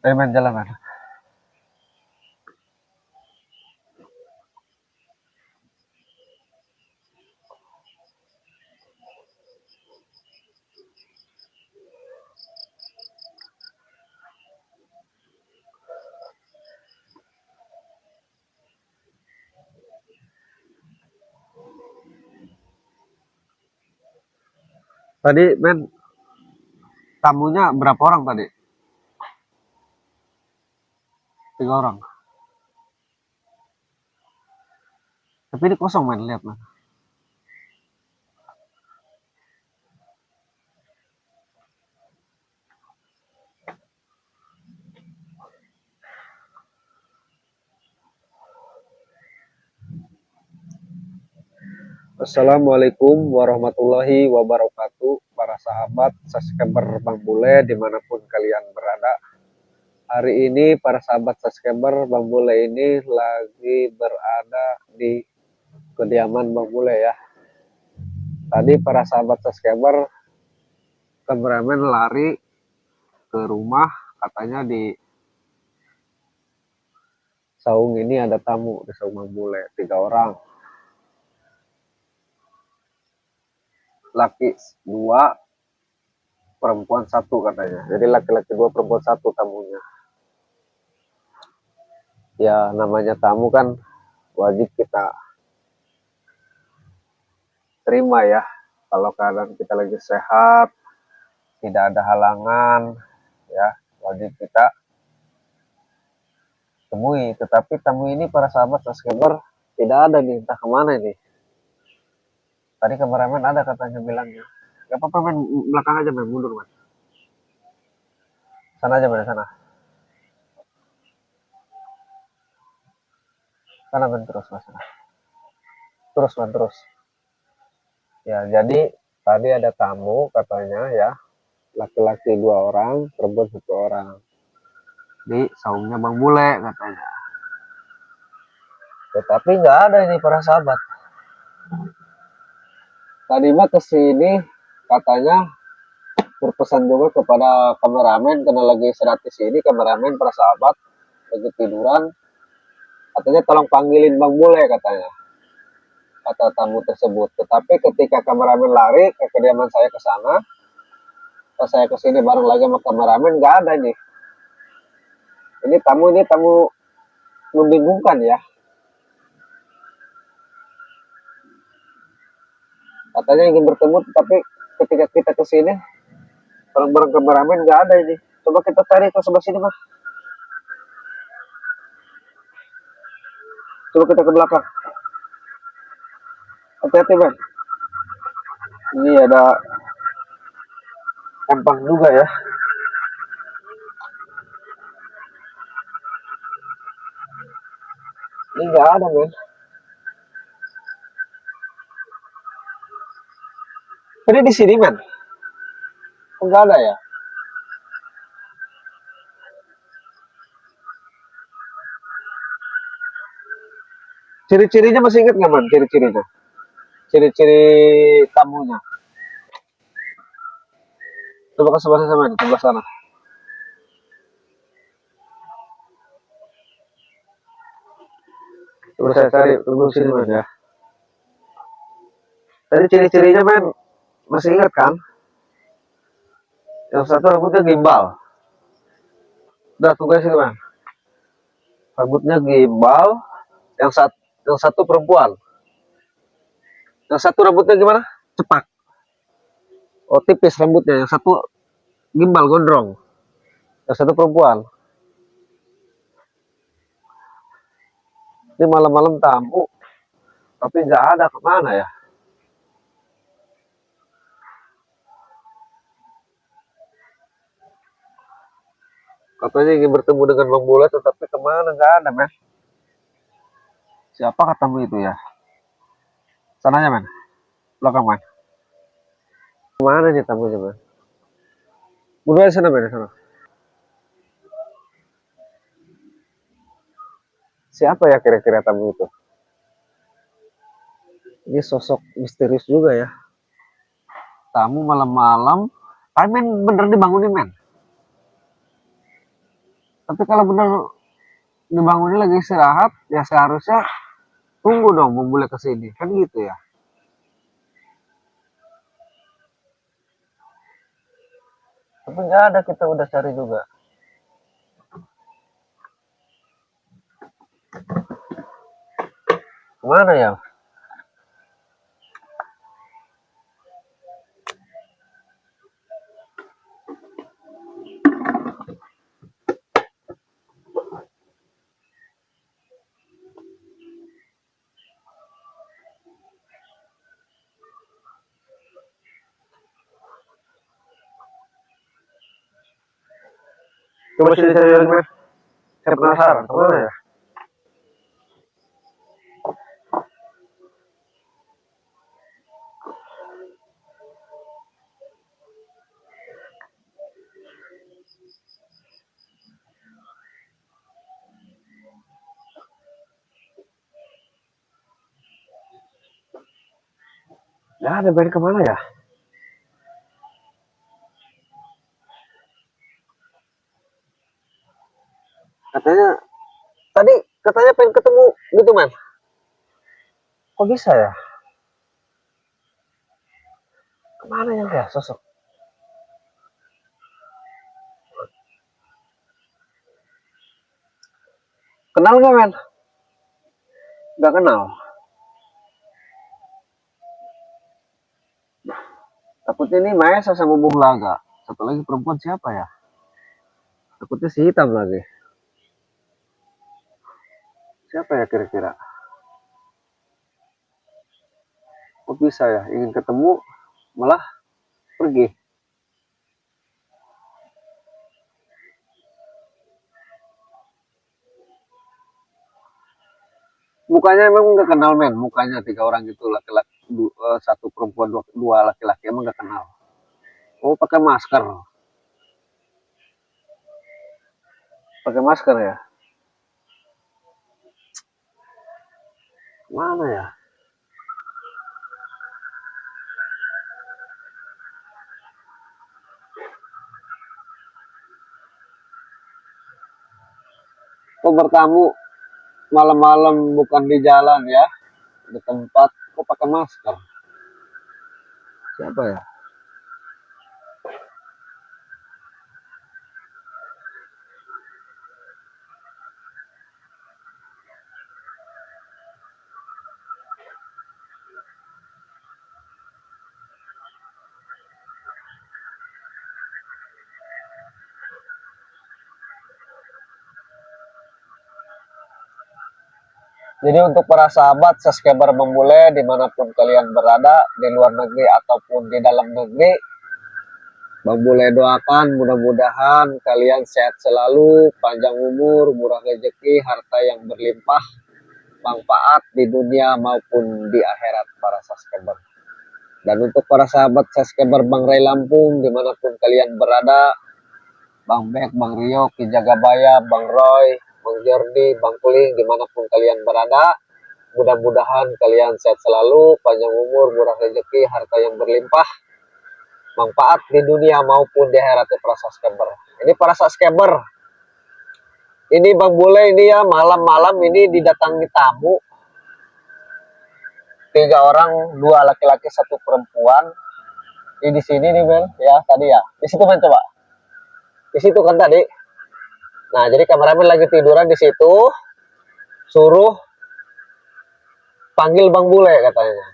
main jalan men. Tadi men tamunya berapa orang tadi? 3 orang. Tapi ini kosong men, lihat men. Assalamualaikum warahmatullahi wabarakatuh, para sahabat subscriber Bang Bule dimanapun kalian berada. Hari ini para sahabat subscriber Bang Bule ini lagi berada di kediaman Bang Bule ya. Tadi para sahabat subscriber kameramen lari ke rumah, katanya di saung ini ada tamu di saung Bang Bule, 3 orang. Laki 2, perempuan 1 katanya. Jadi laki-laki 2, perempuan 1 tamunya. Ya namanya tamu kan wajib kita terima ya. Kalau keadaan kita lagi sehat, tidak ada halangan, ya wajib kita temui. Tetapi tamu ini para sahabat subscriber tidak ada nih, entah kemana ini. Tadi kameramen ada katanya bilangnya. Gak apa-apa men, belakang aja men, mundur men. Sana aja men, sana. Sana men, terus mas, sana. Terus men, terus. Ya jadi tadi ada tamu katanya ya, laki-laki 2 orang, perempuan 1 orang. Di saungnya Bang Bule katanya. Tetapi nggak ada ini para sahabat. Tadi mah kesini katanya berpesan juga kepada kameramen karena lagi istirahat di sini, kameramen para sahabat lagi tiduran, katanya tolong panggilin Bang Bule katanya, kata tamu tersebut. Tetapi ketika kameramen lari ke kediaman saya ke sana, pas saya ke sini bareng lagi sama kameramen, nggak ada nih. Ini tamu membingungkan ya. Katanya ingin bertemu, tapi ketika kita ke sini bareng-bareng kameramen nggak ada ini. Coba kita cari ke sebelah sini mas. Coba kita ke belakang. Hati-hati men. Ini ada empang juga ya. Ini nggak ada men. Tadi di sini men. Nggak ada ya. Ciri-cirinya masih inget nggak man? Ciri-cirinya. Ciri-ciri tamunya. Coba ke sebelah sana men. Sebelah sana. Coba saya cari tunggu sini men ya. Tadi ciri-cirinya men masih ingat kan? Yang satu rambutnya gimbal. Udah tunggu sini men. Rambutnya gimbal. Yang satu perempuan. Yang satu rambutnya gimana? Cepak. Oh tipis rambutnya. Yang satu gimbal gondrong. Yang satu perempuan. Ini malam-malam tamu. Tapi nggak ada kemana ya? Katanya ingin bertemu dengan Bang Bule, tetapi kemana nggak ada men. Siapa katamu itu ya? Sananya men. Belakang men. Kemana nih tamunya men? Berdua di sana men. Di sana. Siapa ya kira-kira tamu itu? Ini sosok misterius juga ya. Tamu malam-malam. Tapi men bener dibangunin men. Tapi kalau benar dibangunnya lagi istirahat, ya seharusnya tunggu dong Bang Bule ke sini. Kan gitu ya. Tapi nggak ada, kita udah cari juga. Kemana ya? Coba sini cari lagi, Mas. Saya penasaran, kemana ya? Ya, ada band kemana ya? Katanya, tadi katanya pengen ketemu gitu, man. Kok bisa ya? Kemana yang kayak sosok? Kenal nggak, men? Nggak kenal. Takutnya ini Maesa sama Bung Laga. Satu lagi perempuan siapa ya? Takutnya si hitam lagi. Siapa ya kira-kira? Kok bisa ya? Ingin ketemu, malah pergi. Mukanya emang nggak kenal, men. Mukanya tiga orang gitu, laki-laki, satu perempuan, dua laki-laki, emang nggak kenal. Oh, pakai masker. Pakai masker ya? Mana ya? Kok bertamu malam-malam bukan di jalan ya? Di tempat, kok pakai masker? Siapa ya? Jadi untuk para sahabat subscriber Bang Bule dimanapun kalian berada, di luar negeri ataupun di dalam negeri, Bang Bule doakan mudah-mudahan kalian sehat selalu, panjang umur, murah rezeki, harta yang berlimpah, manfaat di dunia maupun di akhirat para subscriber. Dan untuk para sahabat subscriber Bang Ray Lampung dimanapun kalian berada, Bang Bek, Bang Rio, Ki Jagabaya, Bang Roy, Bang Jordi, Bang Kuling, dimanapun kalian berada, mudah-mudahan kalian sehat selalu, panjang umur, murah rezeki, harta yang berlimpah, manfaat di dunia maupun di akhirat para subscriber. Ini para subscriber, ini Bang Bule ini ya malam-malam ini didatangi tamu, 3 orang, 2 laki-laki, 1 perempuan. Ini di sini nih, men, ya tadi ya. Di situ, men, coba. Di situ kan tadi. Nah, jadi kameramen lagi tiduran di situ, suruh panggil Bang Bule katanya.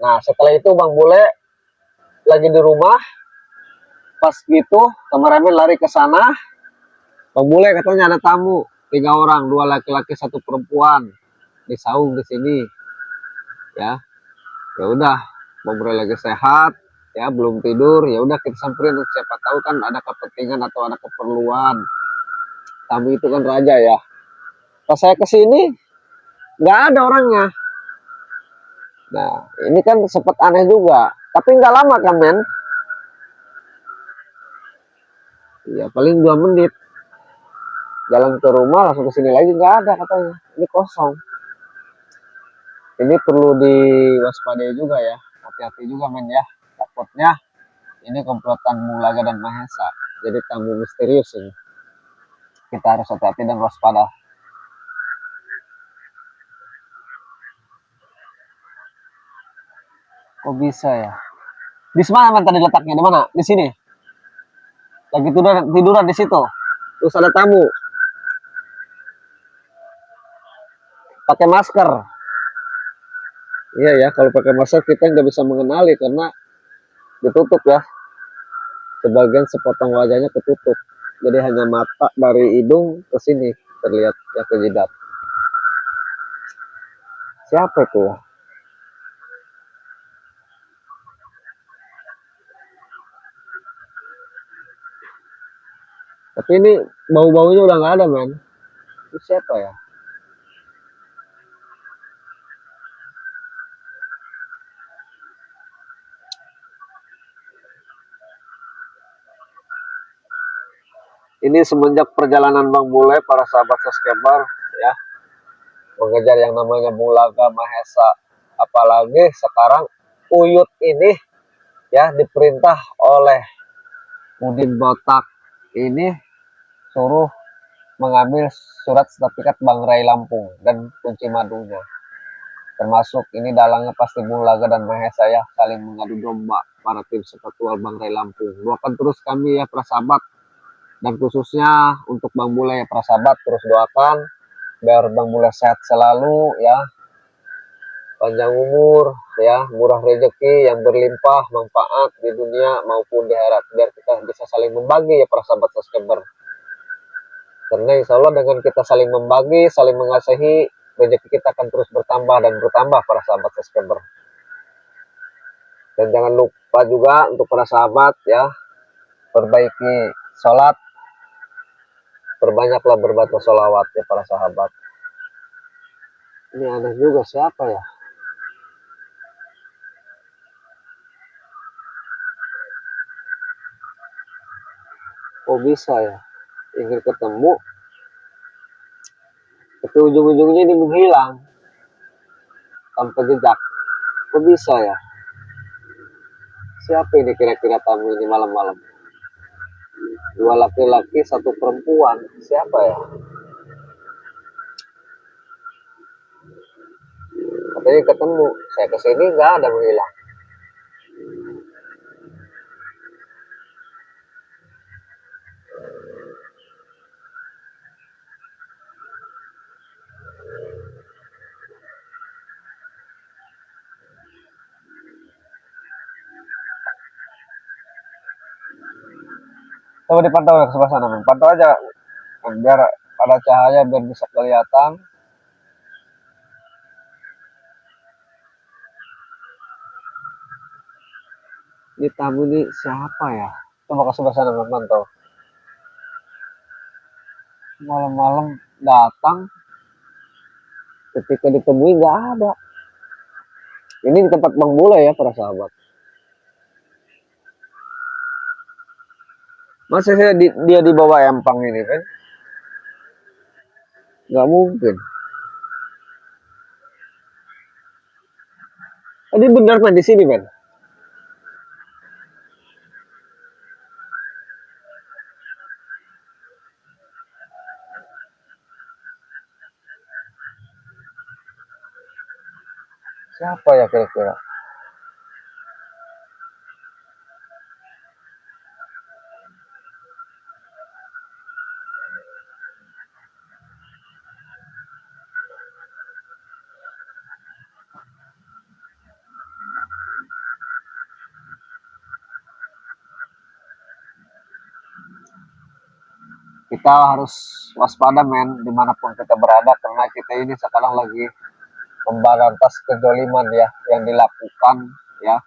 Nah, setelah itu Bang Bule lagi di rumah, pas gitu kameramen lari ke sana. Bang Bule katanya ada tamu, 3 orang, 2 laki-laki, 1 perempuan, di saung di sini. Ya, ya udah, Bang Bule lagi sehat, ya belum tidur, ya udah kita samperin, siapa tahu kan ada kepentingan atau ada keperluan. Tamu itu kan raja ya. Pas saya kesini nggak ada orangnya. Nah, ini kan sempat aneh juga, tapi nggak lama kan, men. Ya paling 2 menit. Jalan ke rumah langsung ke sini lagi nggak ada katanya. Ini kosong. Ini perlu diwaspadai juga ya. Hati-hati juga, men ya. Takutnya ini komplotan Mulaga dan Mahesa. Jadi tamu misterius ini. kita harus hati-hati dan waspada. Kok bisa ya? Di mana tadi letaknya? Di mana? Di sini. Lagi tiduran di situ. Terus ada tamu. Pakai masker. Iya ya, kalau pakai masker kita nggak bisa mengenali karena ditutup ya. Sebagian sepotong wajahnya ketutup. Jadi hanya mata dari hidung ke sini terlihat ya, ke jidat. Siapa itu ya? Tapi ini bau-baunya udah nggak ada, men. Itu siapa ya? Ini semenjak perjalanan Bang Bule, para sahabat subscriber ya, mengejar yang namanya Bulaga Mahesa. Apalagi sekarang Uyut ini ya diperintah oleh Udin Botak ini suruh mengambil surat sertifikat Bangrai Lampung dan kunci madunya. Termasuk ini dalangnya pasti Bulaga dan Mahesa ya, saling mengadu domba para tim sepatual Bangrai Lampung. Doakan terus kami ya para sahabat, dan khususnya untuk Bang Bule ya para sahabat, terus doakan biar Bang Bule sehat selalu ya, panjang umur ya, murah rezeki yang berlimpah manfaat di dunia maupun di akhirat, biar kita bisa saling membagi ya para sahabat subscriber. Karena insya Allah dengan kita saling membagi, saling mengasihi, rezeki kita akan terus bertambah dan bertambah para sahabat subscriber. Dan jangan lupa juga untuk para sahabat ya, perbaiki sholat, perbanyaklah berbaca sholawat ya para sahabat. Ini aneh juga, siapa ya? Oh bisa ya, ingin ketemu, tapi ujung-ujungnya ini menghilang tanpa jejak. Kok bisa ya? Siapa ini kira-kira tamu ini malam-malam? Dua laki-laki, satu perempuan. Siapa ya? Katanya ketemu. Saya kesini nggak ada, menghilang. Coba dipantau ya ke sebelah sana, pantau aja biar ada cahaya biar bisa kelihatan. Ini tamu ini siapa ya? Coba ke sebelah sana pantau. Malam-malam datang, ketika ditemui nggak ada. Ini di tempat Bang Bule ya para sahabat. Masa dia dibawa empang ini kan? Nggak mungkin. Tadi benar kan di sini men? Siapa ya kira-kira? Kita harus waspada men dimanapun kita berada, karena kita ini sekarang lagi memberantas kezoliman ya yang dilakukan ya,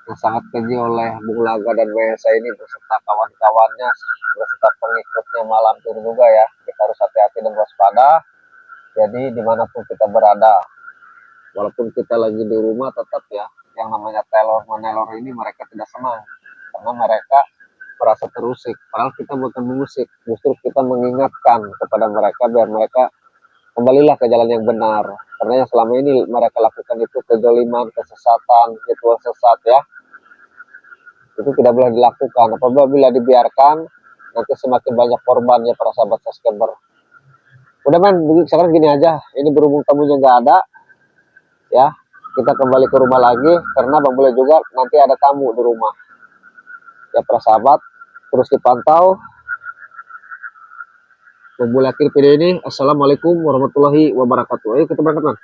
yang sangat keji oleh Bung Laga dan Mahesa ini beserta kawan-kawannya, beserta pengikutnya malam tur juga ya. Kita harus hati-hati dan waspada. Jadi dimanapun kita berada, walaupun kita lagi di rumah, tetap ya yang namanya menelor ini mereka tidak senang karena mereka merasa terusik. Padahal kita bukan mengusik, justru kita mengingatkan kepada mereka biar mereka kembalilah ke jalan yang benar. Karena yang selama ini mereka lakukan itu kezaliman, kesesatan, ritual sesat ya. Itu tidak boleh dilakukan. Apabila dibiarkan, nanti semakin banyak korban ya para sahabat subscriber. Udah men, sekarang gini aja, ini berhubung tamunya nggak ada, ya kita kembali ke rumah lagi karena Bang Bule juga nanti ada tamu di rumah. Ya para sahabat, terus dipantau. Bang Bule akhir video ini. Assalamualaikum warahmatullahi wabarakatuh. Ayo kita berangkat, man.